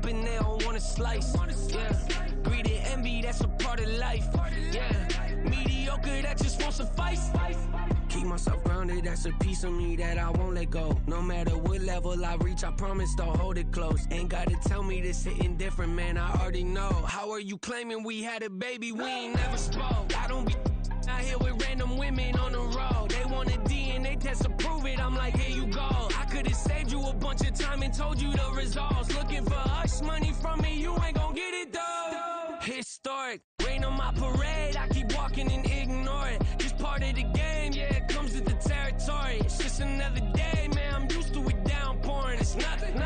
popping, they don't wanna slice. Yeah, greed and envy, that's a part of life. Yeah, mediocre, that just won't suffice. Keep myself grounded, that's a piece of me that I won't let go. No matter what level I reach, I promise to hold it close. Ain't gotta tell me this hitting different, man, I already know. How are you claiming we had a baby, we ain't never spoke? I don't be out here with random women on the road. They want a DNA test to prove it, I'm like, here you go. I could've saved you a bunch of time and told you the results. Looking for hush money from me, you ain't gon' get it though. Historic, rain on my parade, I keep walking and ignore it. Just part of the game, yeah, it comes with the territory. It's just another day, man, I'm used to it downpouring. It's nothing.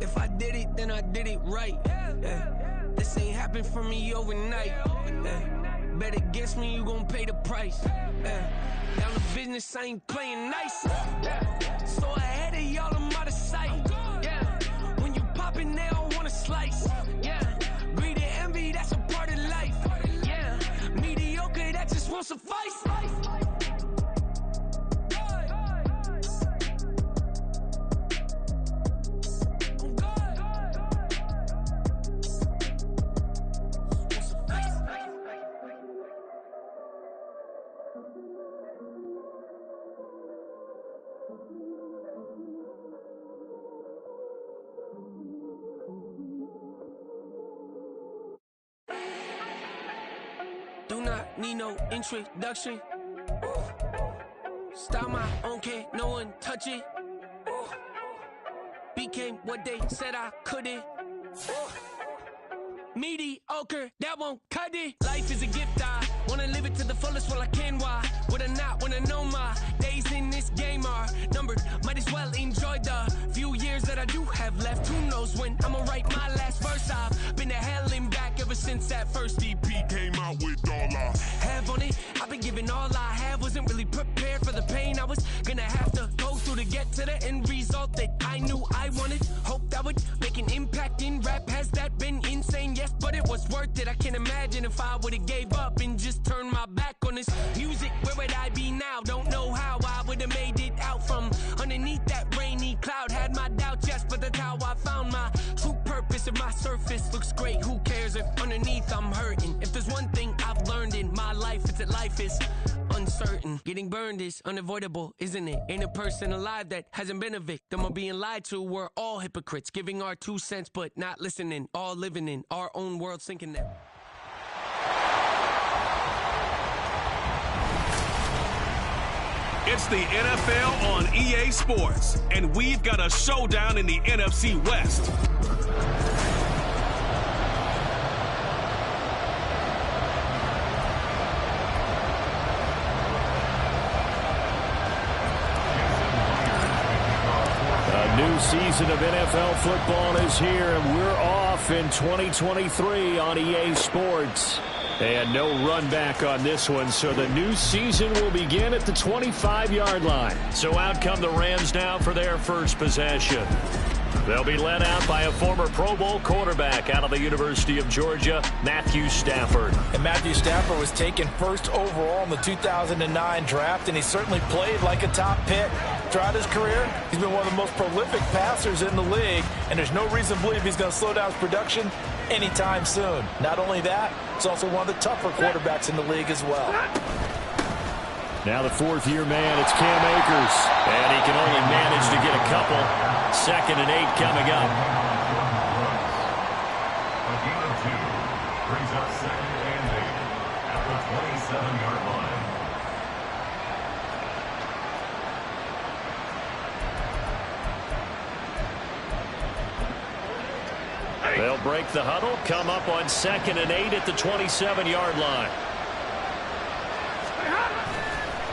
If I did it, then I did it right. Yeah. This ain't happened for me overnight. Yeah. Bet against me, you gon' pay the price. Yeah. Down the business, I ain't playing nice. Yeah. So ahead of y'all, I'm out of sight. Yeah. When you poppin', they don't wanna slice. Yeah. Greed and envy, that's a part of life. Yeah. Mediocre, that just won't suffice. Do not need no introduction. Style my own, can't no one touch it. Became what they said I couldn't. Mediocre, that won't cut it. Life is a gift, I wanna live it to the fullest while I can. Why would I not wanna know my days in this game are numbered? Might as well enjoy the few years that I do have left. Who knows when I'ma write my last verse? I've been to hell and back ever since that first EP came out with all I have on it. I've been giving all I have, wasn't really prepared for the pain I was gonna have to go through to get to the end result that I knew I wanted. Hope that would make an impact in rap. Has that been insane? Yes, but it was worth it. I can't imagine if I would've gave up and just turned my back on this music. Where would I be now? Don't know how I would've made it out from underneath that rainy cloud. Had my doubts, yes, but that's how I found my true purpose. If my surface looks great, who cares if underneath I'm hurting? If there's one thing I've learned in my life, it's that life is uncertain. Getting burned is unavoidable, isn't it? Ain't a person alive that hasn't been a victim of being lied to. We're all hypocrites, giving our 2 cents but not listening. All living in our own world, sinking them. It's the NFL on EA Sports, and we've got a showdown in the NFC West. New season of NFL football is here, and we're off in 2023 on EA Sports. And no run back on this one, so the new season will begin at the 25-yard line. So out come the Rams now for their first possession. They'll be led out by a former Pro Bowl quarterback out of the University of Georgia, Matthew Stafford. And Matthew Stafford was taken first overall in the 2009 draft, and he certainly played like a top pick. Throughout his career, he's been one of the most prolific passers in the league, and there's no reason to believe he's going to slow down his production anytime soon. Not only that, he's also one of the tougher quarterbacks in the league as well. Now the fourth-year man, it's Cam Akers. And he can only manage to get a couple. 2nd and 8 coming up. A gain of 2 brings up 2nd and 8 at the 27-yard line. They'll break the huddle, come up on 2nd and 8 at the 27-yard line.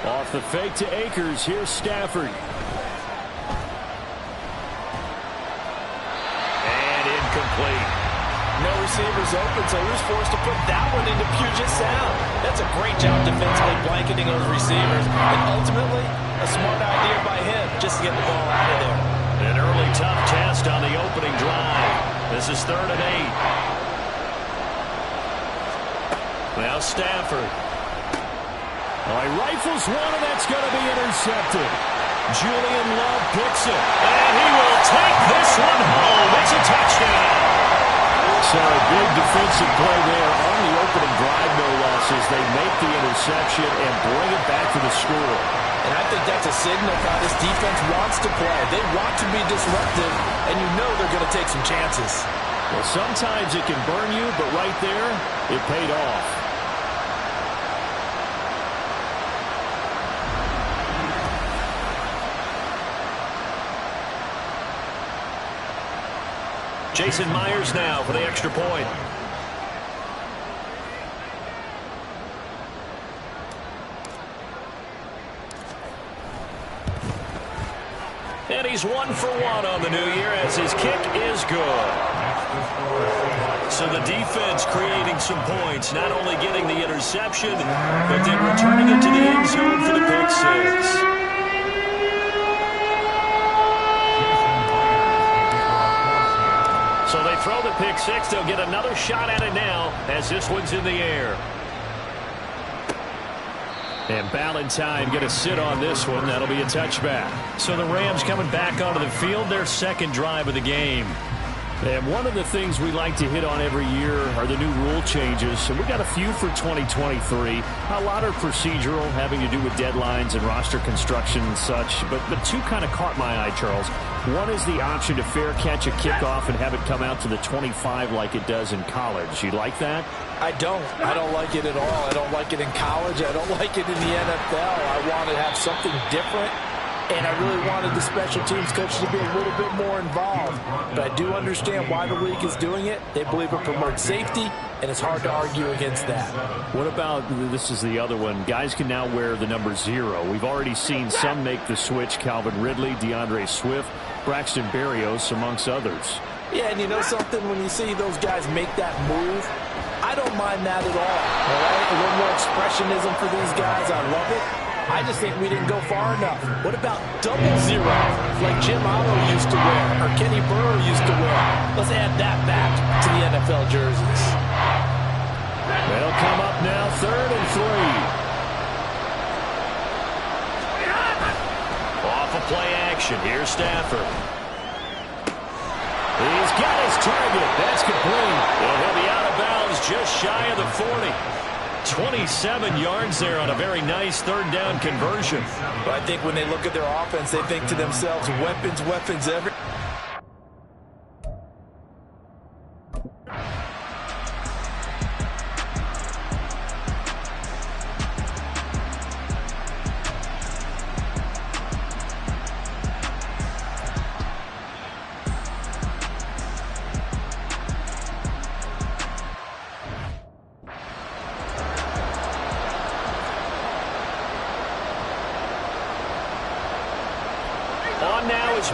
Off the fake to Akers, here's Stafford. And incomplete. No receivers open, so he was forced to put that one into Puget Sound. That's a great job defensively blanketing those receivers. And ultimately, a smart idea by him just to get the ball out of there. An early tough test on the opening drive. This is 3rd and 8. Now Stafford. All right, rifles one, and that's going to be intercepted. Julian Love picks it, and he will take this one home. It's a touchdown. big defensive play there on the opening drive, no less, as they make the interception and bring it back to the score. And I think that's a signal how this defense wants to play. They want to be disruptive, and you know they're going to take some chances. Well, sometimes it can burn you, but right there, it paid off. Jason Myers now for the extra point. And he's 1 for 1 on the new year as his kick is good. So the defense creating some points, not only getting the interception, but then returning it to the end zone for the pick six. So they throw the pick six. They'll get another shot at it now as this one's in the air. And Ballantyne going to sit on this one. That'll be a touchback. So the Rams coming back onto the field, their second drive of the game. And one of the things we like to hit on every year are the new rule changes. And we got a few for 2023. A lot are procedural, having to do with deadlines and roster construction and such. But two kind of caught my eye, Charles. One is the option to fair catch a kickoff and have it come out to the 25 like it does in college. You like that? I don't like it at all. I don't like it in college. I don't like it in the NFL. I want to have something different. And I really wanted the special teams coaches to be a little bit more involved. But I do understand why the league is doing it. They believe it promotes safety, and it's hard to argue against that. What about, this is the other one, guys can now wear the number 0. We've already seen some make the switch, Calvin Ridley, DeAndre Swift, Braxton Berrios, amongst others. Yeah, and you know something? When you see those guys make that move, I don't mind that at all right? A little more expressionism for these guys. I love it. I just think we didn't go far enough. What about double 0, like Jim Otto used to wear or Kenny Burrow used to wear? Let's add that back to the NFL jerseys. They'll come up now, 3rd and 3. Off a play action. Here's Stafford. He's got his target. That's complete. And he'll be out of bounds just shy of the 40. 27 yards there on a very nice 3rd down conversion. But I think when they look at their offense, they think to themselves, weapons, weapons, every...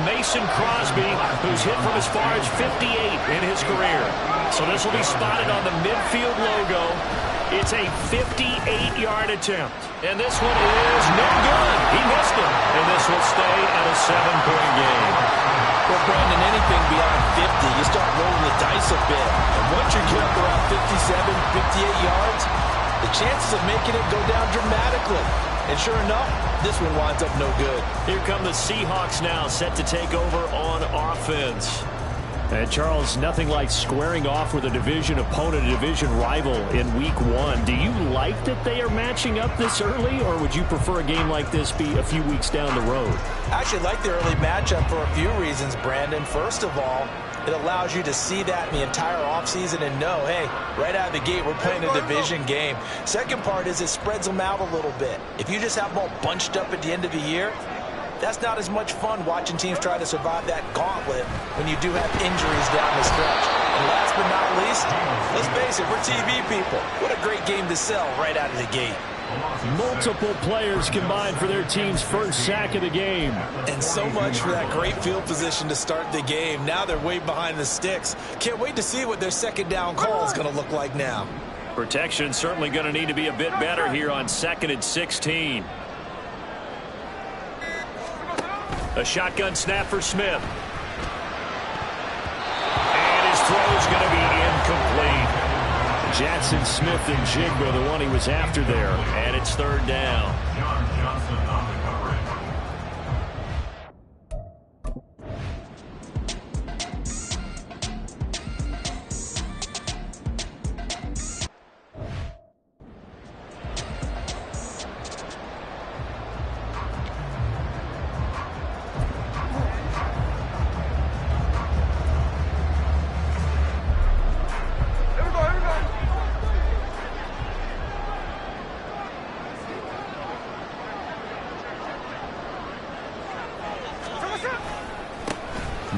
Mason Crosby, who's hit from as far as 58 in his career. So this will be spotted on the midfield logo. It's a 58-yard attempt. And this one is no good. He missed it. And this will stay at a 7-point game. Well, Brandon, anything beyond 50, you start rolling the dice a bit. And once you get up around 57, 58 yards, the chances of making it go down dramatically. And sure enough, this one winds up no good. Here come the Seahawks now, set to take over on offense. And Charles, nothing like squaring off with a division opponent, a division rival in week 1. Do you like that they are matching up this early, or would you prefer a game like this be a few weeks down the road? I actually like the early matchup for a few reasons, Brandon. First of all, it allows you to see that in the entire offseason and know, hey, right out of the gate, we're playing a division game. Second part is it spreads them out a little bit. If you just have them all bunched up at the end of the year, that's not as much fun watching teams try to survive that gauntlet when you do have injuries down the stretch. And last but not least, let's face it, we're TV people. What a great game to sell right out of the gate. Multiple players combined for their team's first sack of the game. And so much for that great field position to start the game. Now they're way behind the sticks. Can't wait to see what their second down call is going to look like now. Protection certainly going to need to be a bit better here on 2nd and 16. A shotgun snap for Smith. And his throw is going to be incomplete. Jackson Smith and Jigba, the one he was after there. And it's 3rd down. Johnson on the coverage.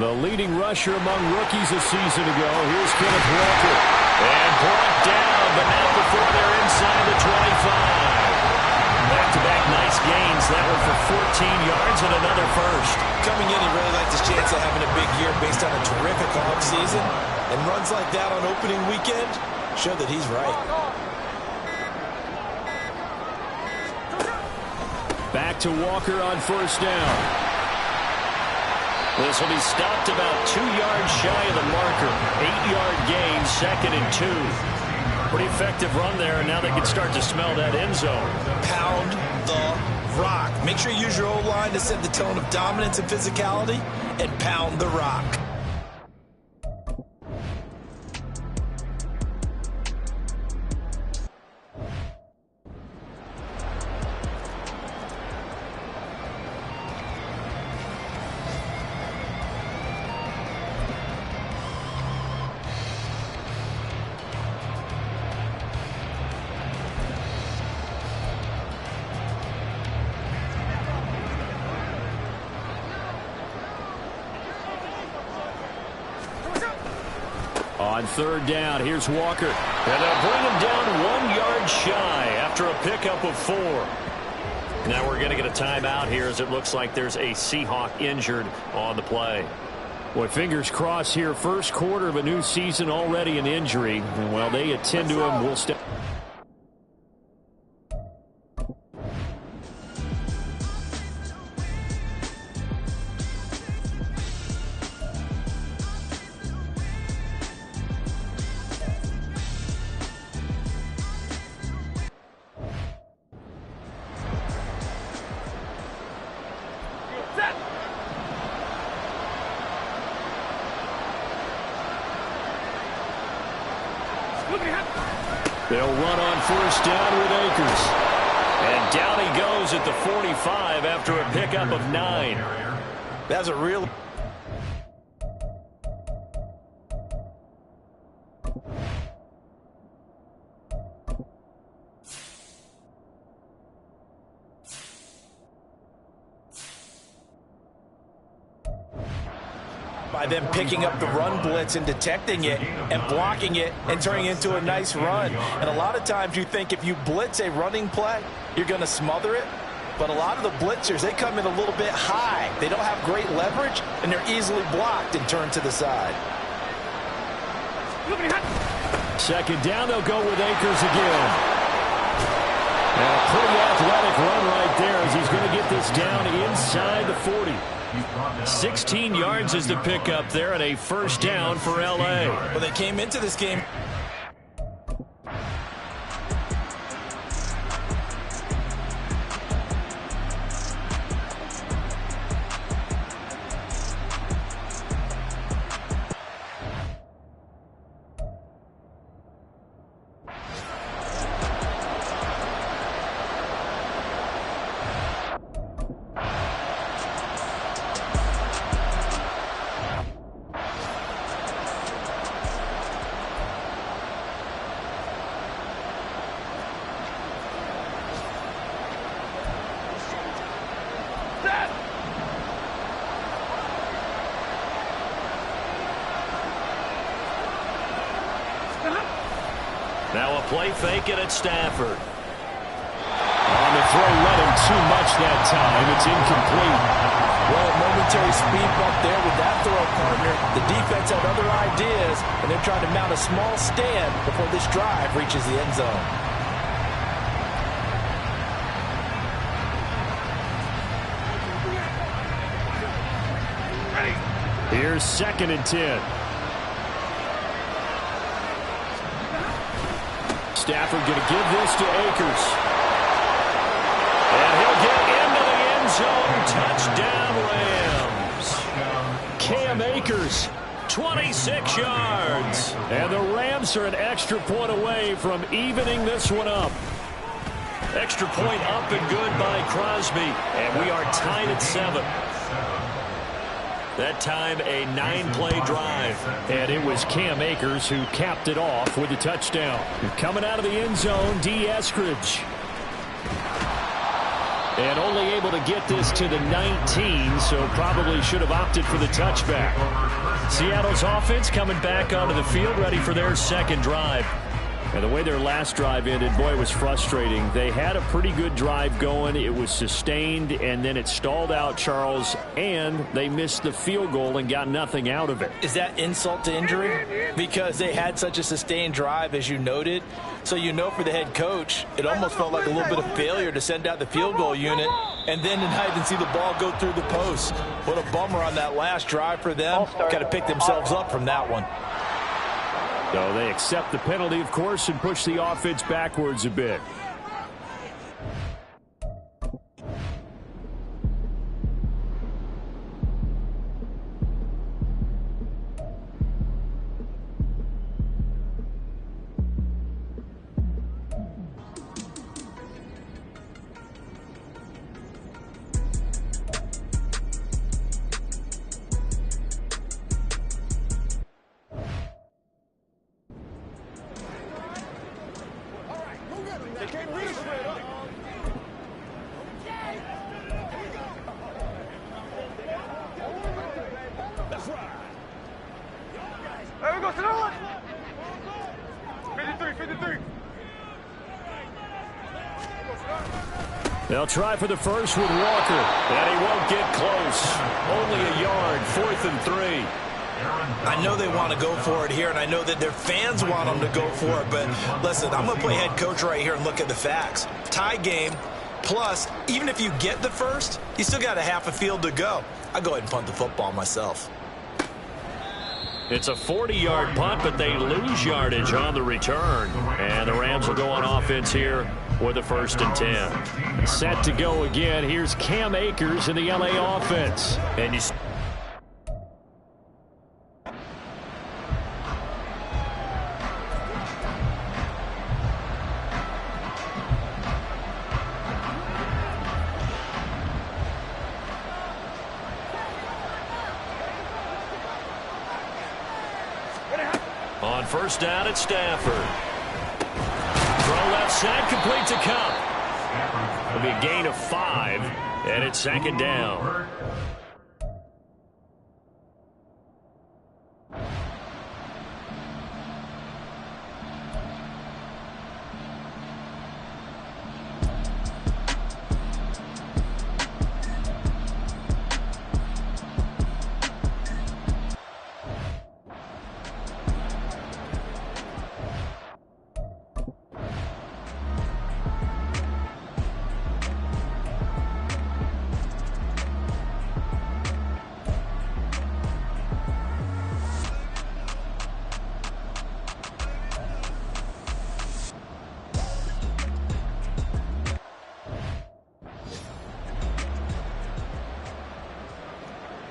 The leading rusher among rookies a season ago. Here's Kenneth Walker. And brought down, but not before they're inside the 25. Back-to-back nice gains. That one for 14 yards and another first. Coming in, he really liked his chance of having a big year based on a terrific offseason. And runs like that on opening weekend show that he's right. Back to Walker on first down. This will be stopped about 2 yards shy of the marker. 8-yard gain, 2nd and 2. Pretty effective run there, and now they can start to smell that end zone. Pound the rock. Make sure you use your O-line to set the tone of dominance and physicality, and pound the rock. On third down, here's Walker. And they'll bring him down 1 yard shy after a pickup of 4. Now we're going to get a timeout here as it looks like there's a Seahawk injured on the play. Boy, fingers crossed here. First quarter of a new season, already an injury. And while they attend to him, we'll step. They'll run on first down with Akers. And down he goes at the 45 after a pickup of 9. That's a real... by them picking up the run blitz and detecting it and blocking it and turning it into a nice run. And a lot of times you think if you blitz a running play, you're going to smother it. But a lot of the blitzers, they come in a little bit high. They don't have great leverage, and they're easily blocked and turned to the side. Second down, they'll go with Akers again. And a pretty athletic run right there as he's going to get this down inside the 40. 16 yards is the pickup there and a first down for L.A. Well, they came into this game. Now a play fake it at Stafford. On the throw, let him too much that time. It's incomplete. Well, a momentary speed bump there with that throw partner. The defense had other ideas, and they're trying to mount a small stand before this drive reaches the end zone. Here's 2nd and 10. Stafford going to give this to Akers. And he'll get into the end zone. Touchdown, Rams. Cam Akers, 26 yards. And the Rams are an extra point away from evening this one up. Extra point up and good by Crosby. And we are tied at 7. That time a 9-play drive. And it was Cam Akers who capped it off with a touchdown. Coming out of the end zone, D. Eskridge. And only able to get this to the 19, so probably should have opted for the touchback. Seattle's offense coming back onto the field, ready for their second drive. And the way their last drive ended, boy, it was frustrating. They had a pretty good drive going. It was sustained, and then it stalled out, Charles, and they missed the field goal and got nothing out of it. Is that insult to injury? Because they had such a sustained drive, as you noted. So you know for the head coach, it almost felt like a little bit of failure to send out the field goal unit and then deny and see the ball go through the post. What a bummer on that last drive for them. Got to pick themselves up from that one. So they accept the penalty, of course, and push the offense backwards a bit. They'll try for the first with Walker, and he won't get close. Only a yard, 4th and 3. I know they want to go for it here, and I know that their fans want them to go for it, but listen, I'm going to play head coach right here and look at the facts. Tie game, plus, even if you get the first, you still got a half a field to go. I'll go ahead and punt the football myself. It's a 40-yard punt, but they lose yardage on the return. And the Rams will go on offense here with a 1st and 10. Set to go again. Here's Cam Akers in the LA offense. And you on 1st down at Stafford. Throw left side, complete to Cup. It'll be a gain of 5, and it's 2nd down.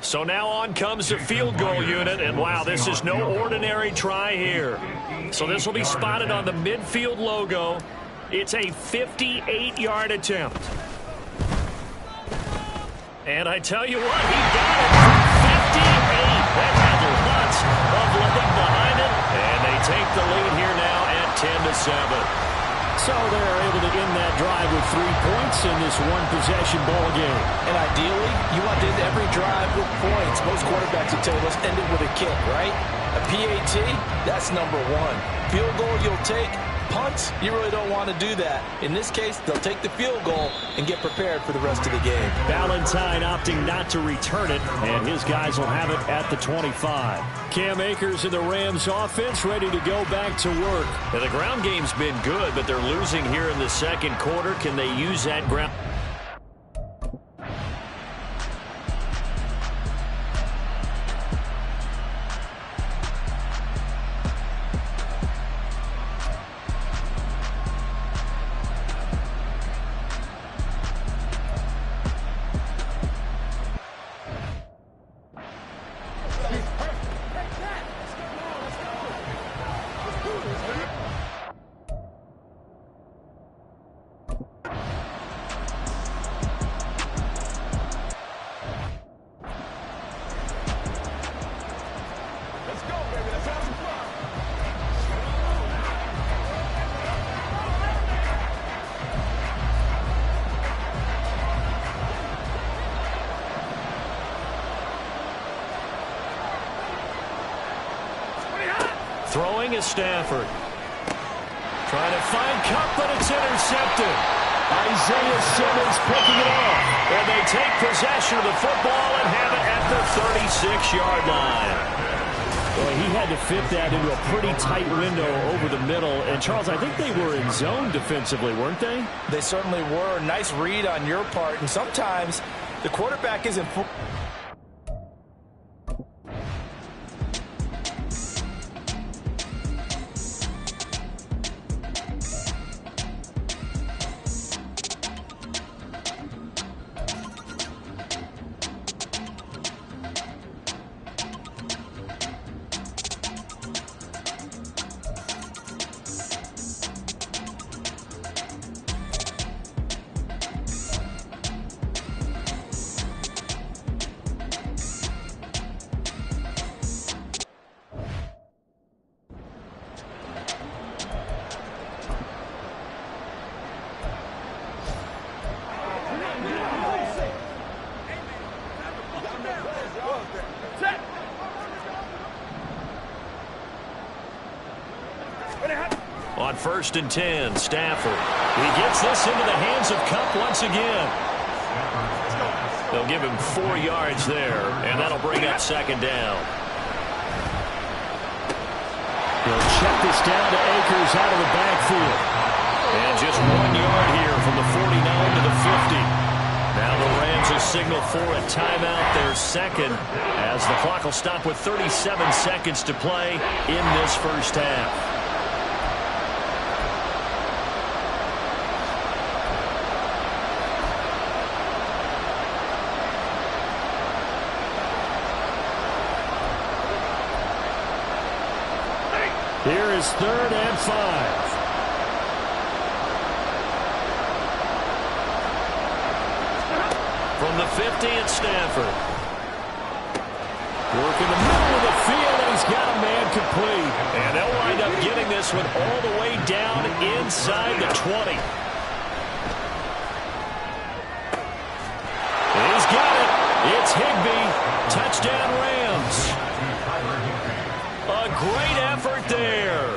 So now on comes the field goal unit, and wow, this is no ordinary try here. So this will be spotted on the midfield logo. It's a 58-yard attempt. And I tell you what, he got it from 58. That had lots of leg behind it, and they take the lead here now at 10-7. So they're able to end that drive with 3 points in this one-possession ball game. And ideally, you want to end every drive with points. Most quarterbacks will tell you, let's end it with a kick, right? A PAT, that's number 1. Field goal you'll take. Punts, you really don't want to do that. In this case, they'll take the field goal and get prepared for the rest of the game. Valentine opting not to return it, and his guys will have it at the 25. Cam Akers in the Rams offense ready to go back to work. Now, the ground game's been good, but they're losing here in the second quarter. Can they use that ground? Throwing is Stafford. Trying to find Cup, but it's intercepted. Isaiah Simmons picking it off. And they take possession of the football and have it at the 36-yard line. Well, he had to fit that into a pretty tight window over the middle. And, Charles, I think they were in zone defensively, weren't they? They certainly were. Nice read on your part. And sometimes the quarterback isn't... On 1st and 10, Stafford. He gets this into the hands of Cup once again. They'll give him 4 yards there, and that'll bring up 2nd down. He'll check this down to Akers out of the backfield. And just 1 yard here from the 49 to the 50. Now the Rams will signal for a timeout, their second, as the clock will stop with 37 seconds to play in this first half. Here is 3rd and 5. From the 50, it's Stafford. Working the middle of the field, and he's got a man complete. And they'll wind up getting this one all the way down inside the 20. He's got it. It's Higbee. Touchdown, Rams. A great effort there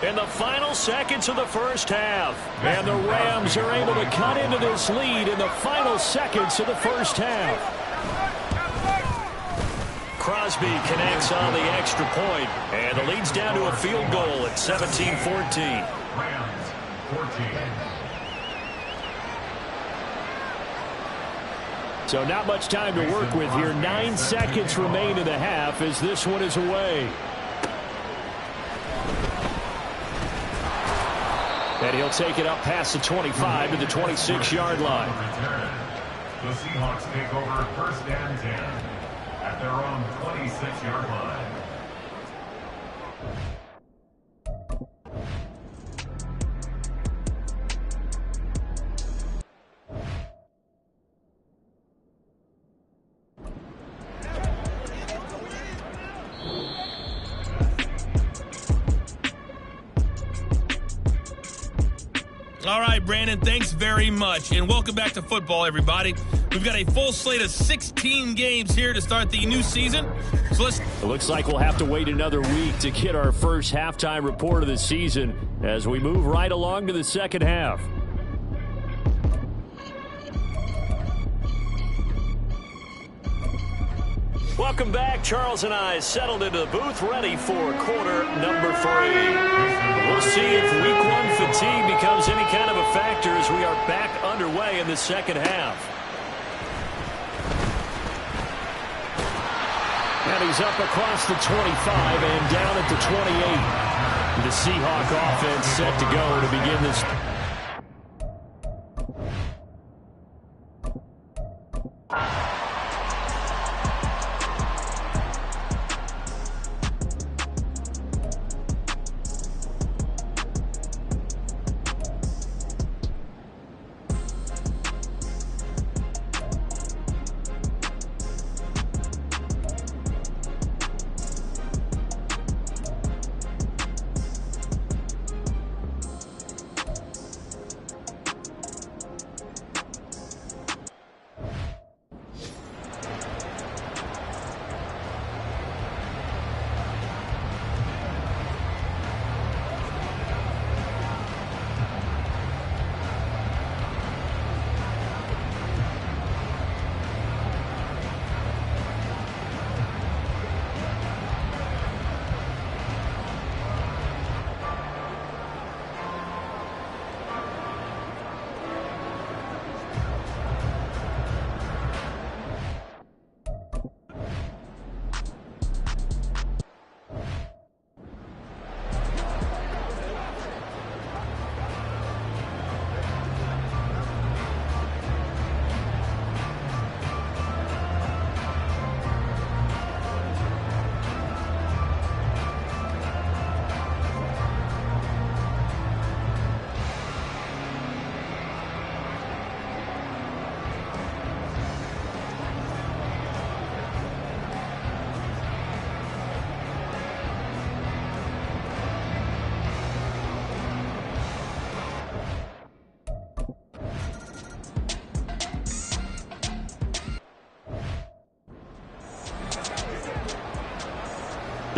in the final seconds of the first half. And the Rams are able to cut into this lead in the final seconds of the first half. Crosby connects on the extra point, and the lead's down to a field goal at 17-14. Rams 14. So not much time to work with here. 9 seconds remain in the half as this one is away. And he'll take it up past the 25 to the 26-yard line. The Seahawks take over 1st and 10 at their own 26-yard line. All right, Brandon, thanks very much. And welcome back to football, everybody. We've got a full slate of 16 games here to start the new season. So it looks like we'll have to wait another week to get our first halftime report of the season as we move right along to the second half. Welcome back. Charles and I settled into the booth ready for quarter number 3. We'll see if week 1 fatigue becomes any kind of a factor as we are back underway in the second half. And he's up across the 25 and down at the 28. The Seahawk offense set to go to begin this.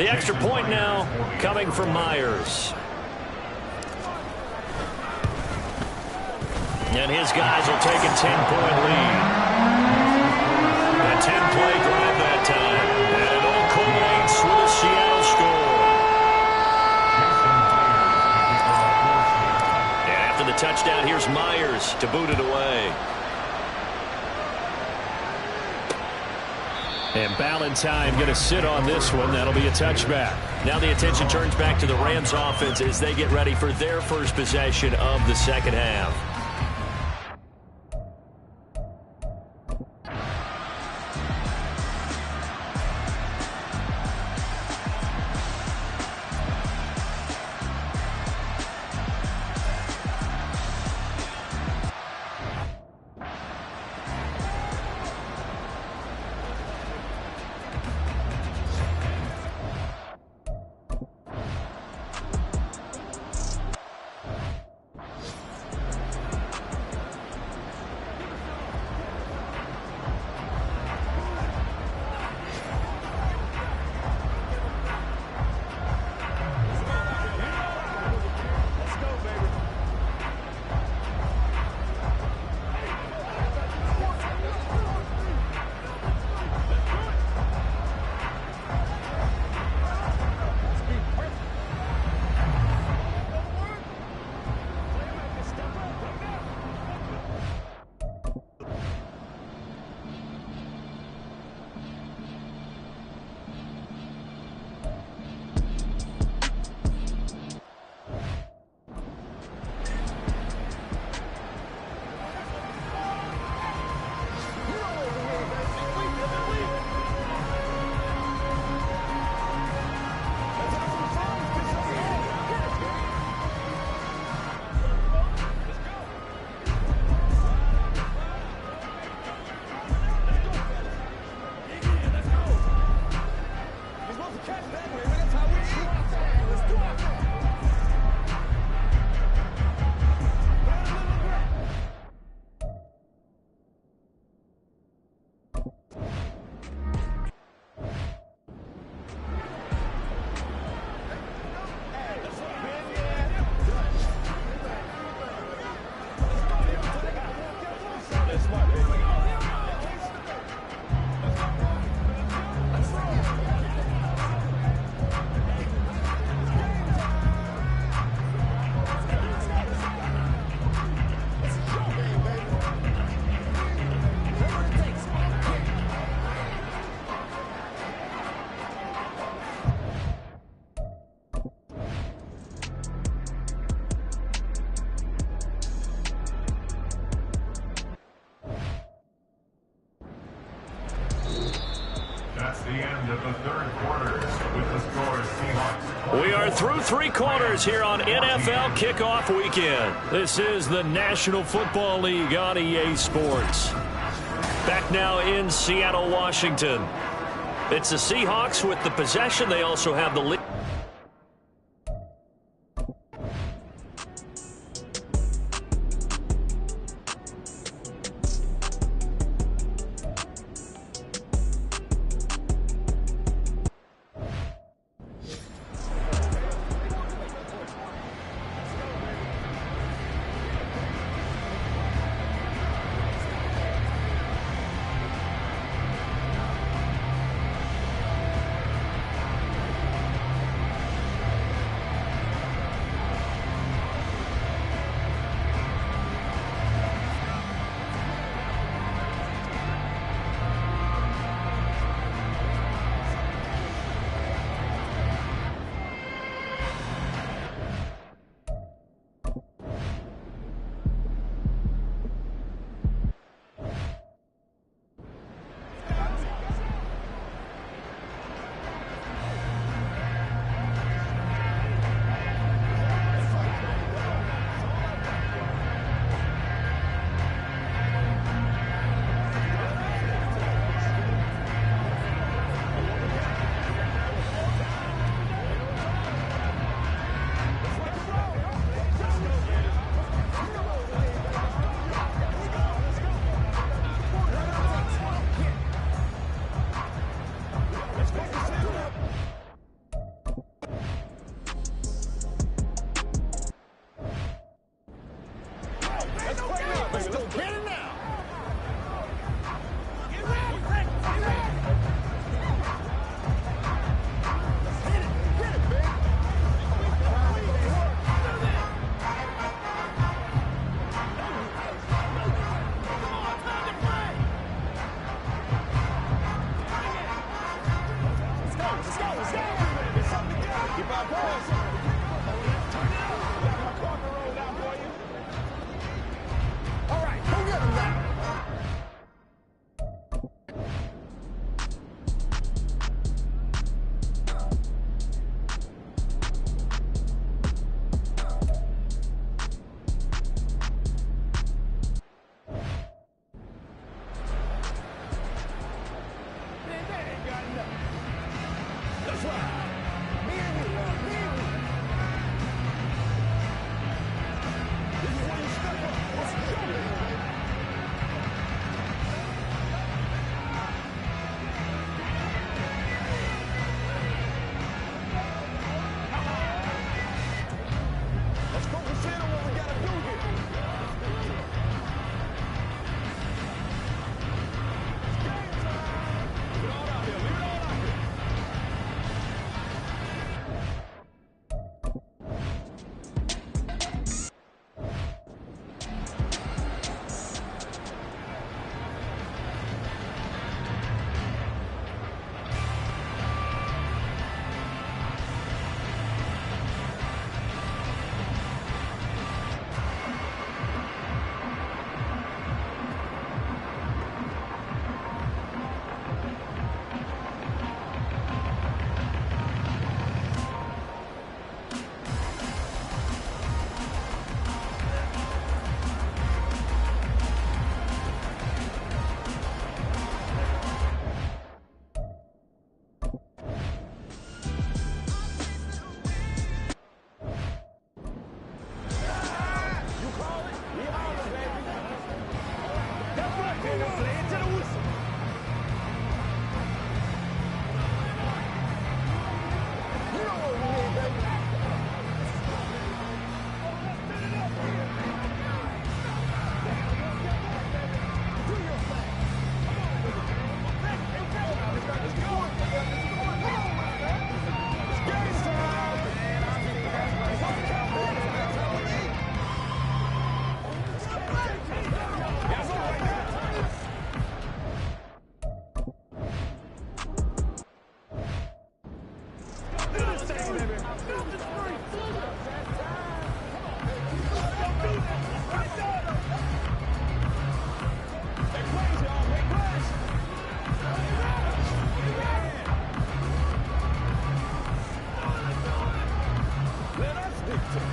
The extra point now coming from Myers. And his guys will take a 10-point lead. A 10-play drive that time. And it all culminates with a Seattle score. And after the touchdown, here's Myers to boot it away. And Ballantyne going to sit on this one. That'll be a touchback. Now the attention turns back to the Rams offense as they get ready for their first possession of the second half. We are through 3 quarters here on NFL Kickoff Weekend. This is the National Football League on EA Sports. Back now in Seattle, Washington. It's the Seahawks with the possession. They also have the lead. Let's go get it now. Get ready. Get it, man. Let's go. Keep our paws. Got my corner rolled out for you. All right, go get him now. Man, that ain't got nothing. That's right. Me and you, Lord. Me and you. This is how you step up. Let's go. Let's focus in on what we gotta do here. Leave it all out here. Leave it all out here. You call it, we holler, baby. That's right, baby. Play it to the whistle. You know what we need, baby. Do your thing. Let's go. It's game time. It's all Cowboys. That's how we need. That's all right now. Do this thing, baby. Make plays, y'all. Make plays. Let us dictate.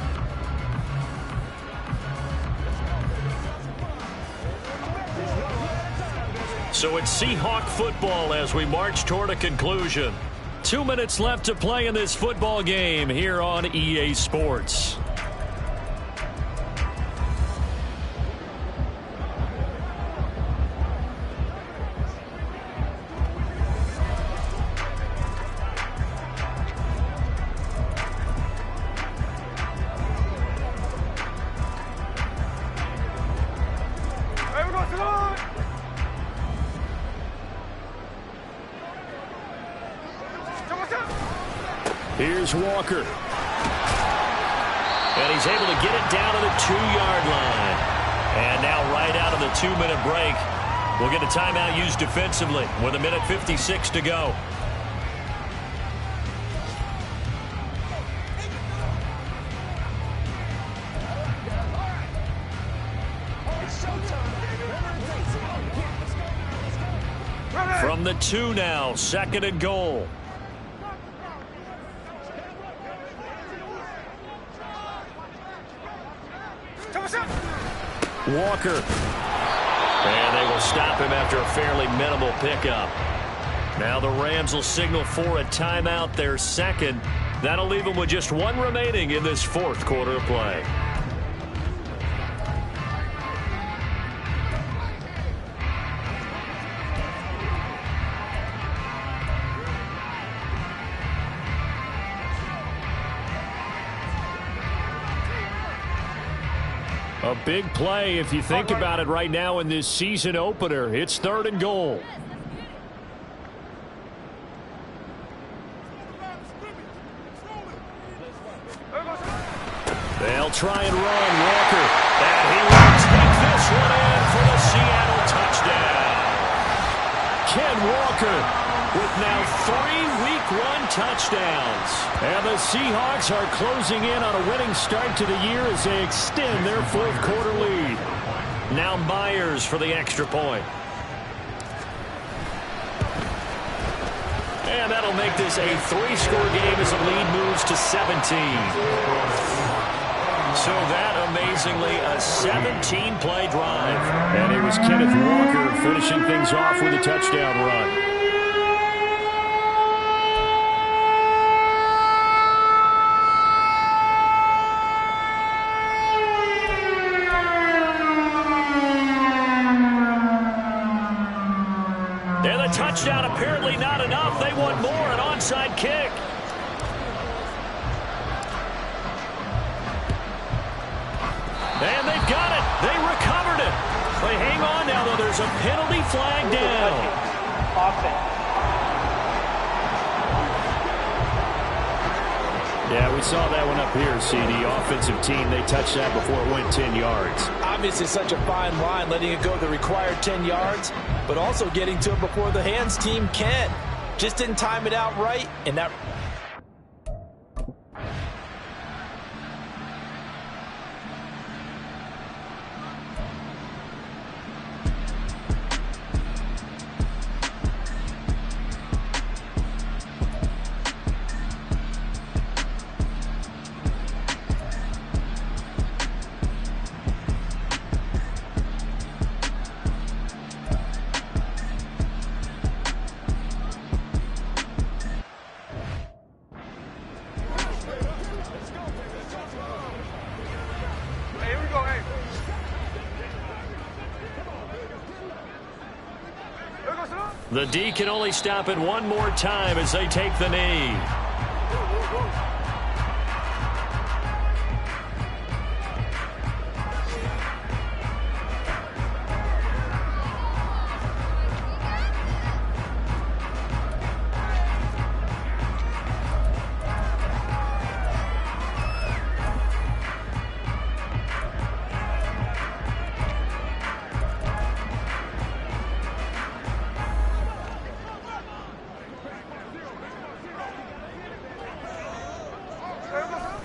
So it's Seahawk football as we march toward a conclusion. 2 minutes left to play in this football game here on EA Sports. Here's Walker. And he's able to get it down to the 2-yard line. And now right out of the 2-minute break, we'll get a timeout used defensively with 1:56 to go. From the 2 now, 2nd and goal. Walker. And they will stop him after a fairly minimal pickup. Now the Rams will signal for a timeout, their second. That'll leave them with just one remaining in this fourth quarter of play. A big play if you think about it right now in this season opener. It's 3rd and goal. They'll try and run. Walker. And he will take this one in for the Seattle touchdown. Ken Walker with now 3 Week 1 touchdowns. And the Seahawks are closing in on a winning start to the year as they extend their 4th quarter lead. Now Myers for the extra point. And that'll make this a 3-score game as the lead moves to 17. So that, amazingly, a 17-play drive. And it was Kenneth Walker finishing things off with a touchdown run. And the touchdown apparently not enough. They want more, an onside kick. And they've got it. They recovered it. They hang on now, though. There's a penalty flag down. Yeah, we saw that one up here, CD. Offensive team, they touched that before it went 10 yards. Obviously such a fine line, letting it go the required 10 yards, but also getting to it before the hands team can. Just didn't time it out right, and that... The D can only stop it one more time as they take the knee.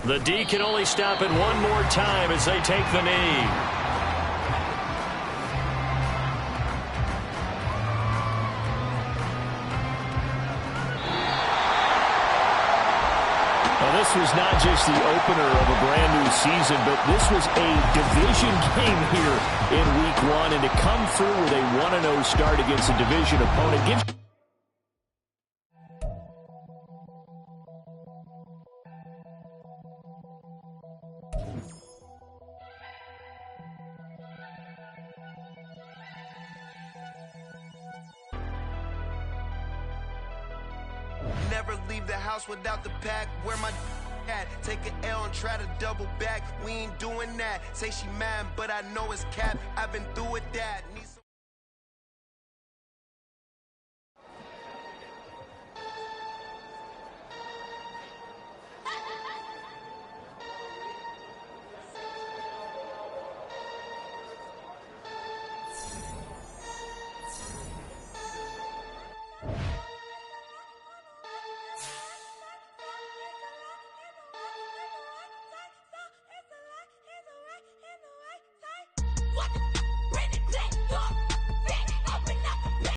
The D can only stop it one more time as they take the knee. Now, this was not just the opener of a brand new season, but this was a division game here in Week 1. And to come through with a 1-0 start against a division opponent gives... Never leave the house without the pack. Where my at? Take an L and try to double back. We ain't doing that. Say she mad, but I know it's cap. I've been through with that.